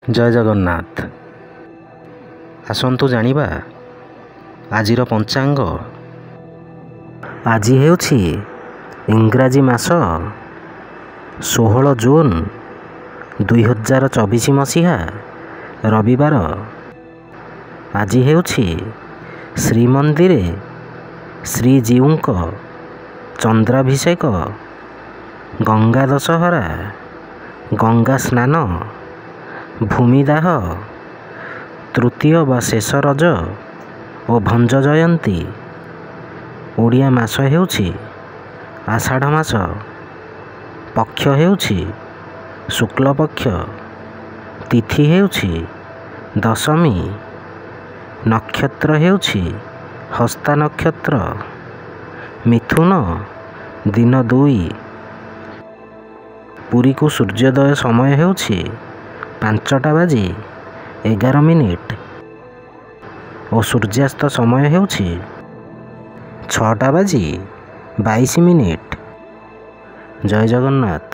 ଜୟ ଜଗନ୍ନାଥ। ଆସନ୍ତୁ ଜାଣିବା ଆଜିର ପଞ୍ଚାଙ୍ଗ। ଆଜି ହେଉଛି ଇଂରାଜୀ ମାସ 16 ଜୁନ 2024 ମସିହା ରବିବାର। ଆଜି ହେଉଛି ଶ୍ରୀମନ୍ଦିରେ ଶ୍ରୀଜୀଉଙ୍କ ଚନ୍ଦ୍ରାଭିଷେକ, ଗଙ୍ଗା ଦଶହରା, ଗଙ୍ଗା ସ୍ନାନ, ଭୂମିଦାହ, ତୃତୀୟ ବା ଶେଷ ରଜ ଓ ଭଞ୍ଜ ଜୟନ୍ତୀ। ଓଡ଼ିଆ ମାସ ହେଉଛି ଆଷାଢ଼ ମାସ। ପକ୍ଷ ହେଉଛି ଶୁକ୍ଲପକ୍ଷ। ତିଥି ହେଉଛି ଦଶମୀ। ନକ୍ଷତ୍ର ହେଉଛି ହସ୍ତା ନକ୍ଷତ୍ର। ମିଥୁନ ଦିନ 2। ପୁରୀକୁ ସୂର୍ଯ୍ୟୋଦୟ ସମୟ ହେଉଛି 5:11 ଓ ସୂର୍ଯ୍ୟାସ୍ତ ସମୟ ହେଉଛି 6:22। ଜୟ ଜଗନ୍ନାଥ।